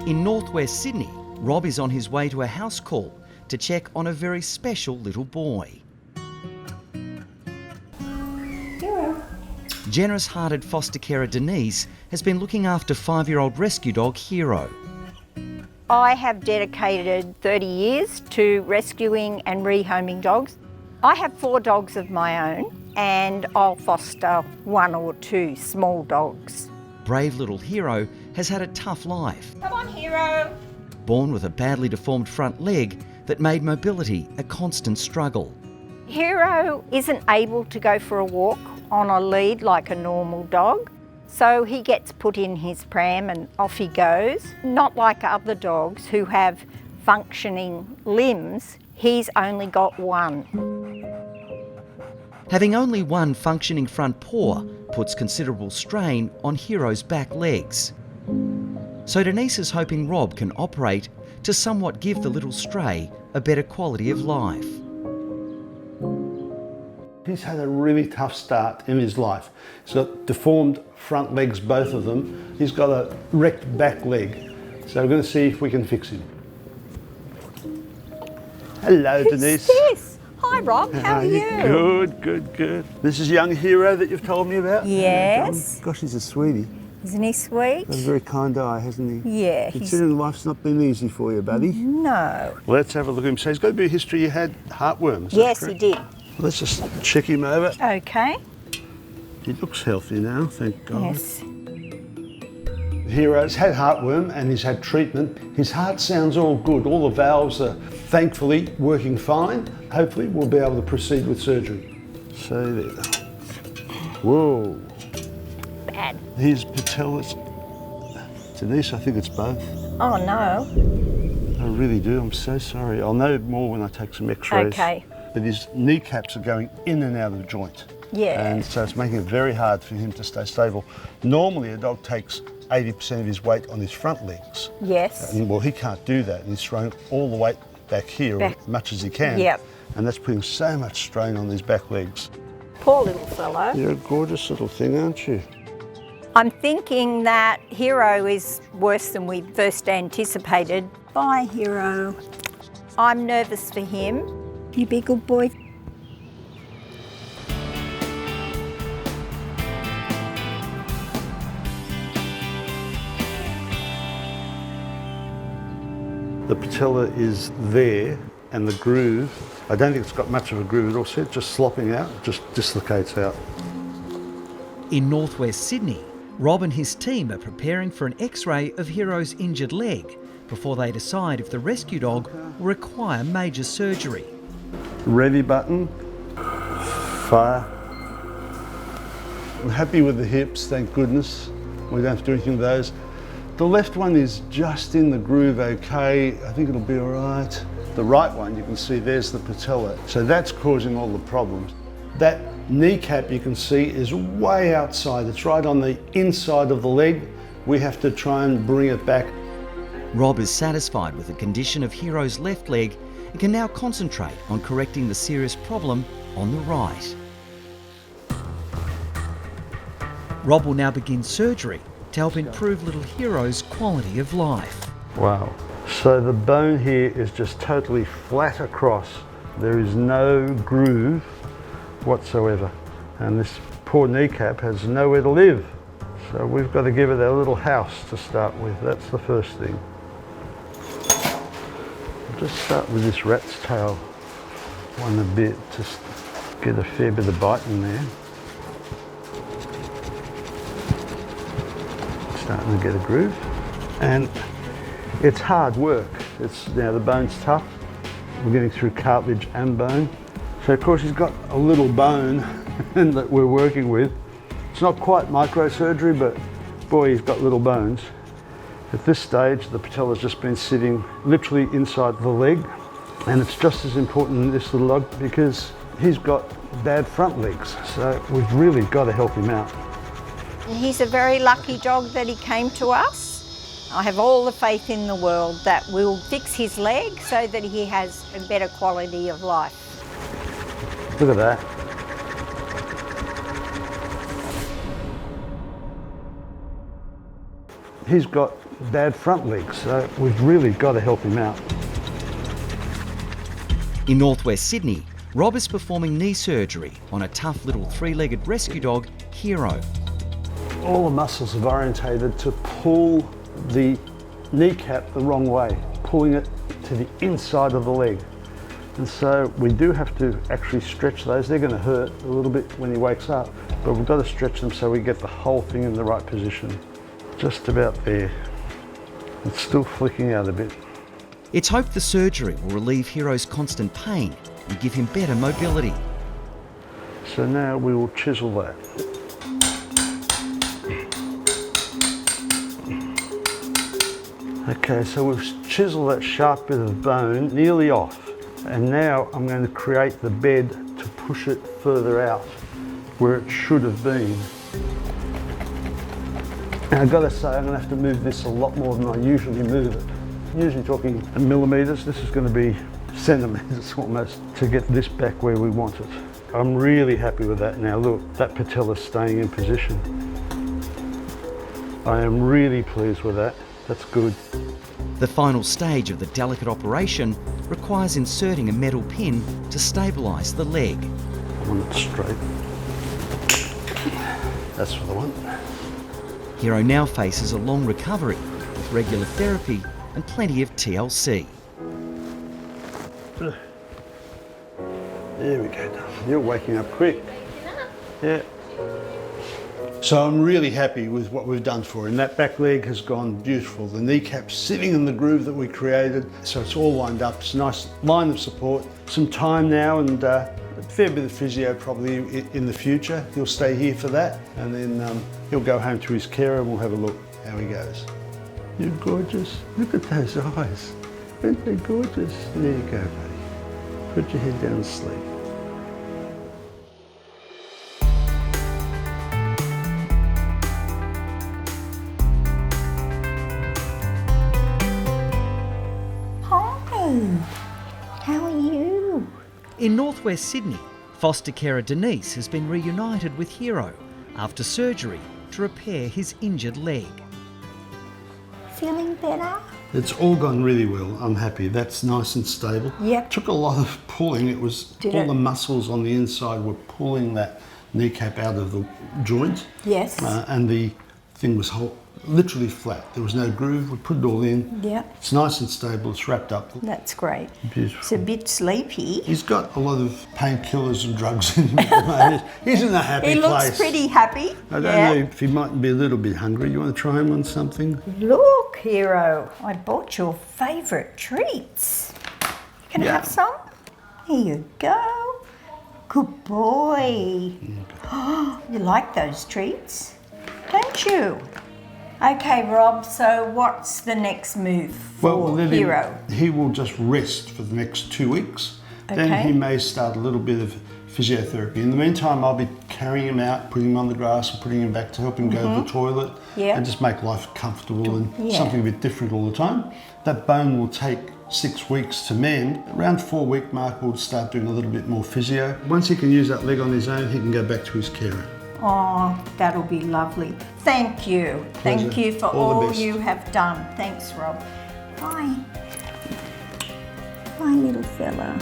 In northwest Sydney, Rob is on his way to a house call to check on a very special little boy. Hero. Generous-hearted foster carer Denise has been looking after 5-year-old rescue dog Hero. I have dedicated 30 years to rescuing and rehoming dogs. I have 4 dogs of my own and I'll foster 1 or 2 small dogs. Brave little Hero has had a tough life. Come on, Hero. Born with a badly deformed front leg that made mobility a constant struggle. Hero isn't able to go for a walk on a lead like a normal dog, so he gets put in his pram and off he goes. Not like other dogs who have functioning limbs, he's only got 1. Having only 1 functioning front paw puts considerable strain on Hero's back legs. So Denise is hoping Rob can operate to somewhat give the little stray a better quality of life. He's had a really tough start in his life. He's got deformed front legs, both of them. He's got a wrecked back leg. So we're going to see if we can fix him. Hello, Denise. This? Hi, Rob. How are you? Good, good, good. This is young Hero that you've told me about? Yes. Gosh, he's a sweetie. Isn't he sweet? Got a very kind eye, hasn't he? Yeah. Considering life's not been easy for you, buddy. No. Let's have a look at him. So he's got a bit of history. You had heartworms. Yes, he did. Let's just check him over. Okay. He looks healthy now, thank God. Yes. Hero's had heartworm and he's had treatment. His heart sounds all good. All the valves are thankfully working fine. Hopefully we'll be able to proceed with surgery. So there. Whoa. Bad. His patellas. Denise, I think it's both. Oh, no. I really do. I'm so sorry. I'll know more when I take some x-rays. Okay. But his kneecaps are going in and out of the joint. Yeah. And so it's making it very hard for him to stay stable. Normally a dog takes 80% of his weight on his front legs. Yes. And, well, he can't do that. And he's throwing all the weight back here as much as he can. Yep. And that's putting so much strain on his back legs. Poor little fellow. You're a gorgeous little thing, aren't you? I'm thinking that Hero is worse than we first anticipated. Bye, Hero. I'm nervous for him. You be a good boy. The patella is there, and the groove, I don't think it's got much of a groove at all. See it just slopping out, it just dislocates out. In northwest Sydney, Rob and his team are preparing for an x-ray of Hero's injured leg before they decide if the rescue dog will require major surgery. Ready button, fire. I'm happy with the hips, thank goodness. We don't have to do anything with those. The left one is just in the groove okay. I think it'll be all right. The right one, you can see there's the patella. So that's causing all the problems. That kneecap you can see is way outside. It's right on the inside of the leg. We have to try and bring it back. Rob is satisfied with the condition of Hero's left leg and can now concentrate on correcting the serious problem on the right. Rob will now begin surgery to help improve little Hero's quality of life. Wow. So the bone here is just totally flat across. There is no groove whatsoever. And this poor kneecap has nowhere to live. So we've got to give it a little house to start with. That's the first thing. I'll just start with this rat's tail one a bit, just get a fair bit of bite in there. Starting to get a groove, and it's hard work. Now the bone's tough. We're getting through cartilage and bone. So of course he's got a little bone that we're working with. It's not quite microsurgery, but boy, he's got little bones. At this stage, the patella's just been sitting literally inside the leg, and it's just as important in this little dog because he's got bad front legs. So we've really got to help him out. He's a very lucky dog that he came to us. I have all the faith in the world that we'll fix his leg so that he has a better quality of life. Look at that. he's got bad front legs, so we've really got to help him out. In northwest Sydney, Rob is performing knee surgery on a tough little three-legged rescue dog, Hero. All the muscles have orientated to pull the kneecap the wrong way, pulling it to the inside of the leg. And so we do have to actually stretch those. They're going to hurt a little bit when he wakes up, but we've got to stretch them so we get the whole thing in the right position. Just about there. It's still flicking out a bit. It's hoped the surgery will relieve Hero's constant pain and give him better mobility. So now we will chisel that. Okay, so we've chiseled that sharp bit of bone nearly off. And now I'm going to create the bed to push it further out where it should have been. Now I've got to say I'm going to have to move this a lot more than I usually move it. Usually talking millimetres, this is going to be centimetres almost to get this back where we want it. I'm really happy with that now. Look, that patella's staying in position. I am really pleased with that. That's good. The final stage of the delicate operation requires inserting a metal pin to stabilise the leg. I want it straight. That's what I want. Hero now faces a long recovery with regular therapy and plenty of TLC. There we go. You're waking up quick. Yeah. So I'm really happy with what we've done for him. That back leg has gone beautiful. The kneecap's sitting in the groove that we created, so it's all lined up. It's a nice line of support. Some time now and a fair bit of physio probably in the future. He'll stay here for that, and then he'll go home to his carer and we'll have a look how he goes. You're gorgeous. Look at those eyes. Aren't they gorgeous? There you go, buddy. Put your head down and sleep. How are you? In northwest Sydney, foster carer Denise has been reunited with Hero after surgery to repair his injured leg. Feeling better? It's all gone really well. I'm happy. That's nice and stable. Yep. Took a lot of pulling. It was all the muscles on the inside were pulling that kneecap out of the joint. Yes. And the thing was literally flat. There was no groove. We put it all in. Yeah. It's nice and stable. It's wrapped up. That's great. Beautiful. It's a bit sleepy. He's got a lot of painkillers and drugs in him at the moment. He's in a happy He place. looks pretty happy. I don't know if he might be a little bit hungry. You want to try him on something? Look, Hero, I bought your favourite treats. You can have some? Here you go. Good boy. You like those treats, don't you? Okay, Rob, so what's the next move for Hero? He will just rest for the next 2 weeks. Then he may start a little bit of physiotherapy. In the meantime, I'll be carrying him out, putting him on the grass and putting him back to help him go to the toilet and just make life comfortable and something a bit different all the time. That bone will take 6 weeks to mend. Around 4-week mark, we'll start doing a little bit more physio. Once he can use that leg on his own, he can go back to his carer. Oh, that'll be lovely. Thank you. Pleasure. Thank you for All the all best. you have done. Thanks, Rob. Bye. Bye, little fella.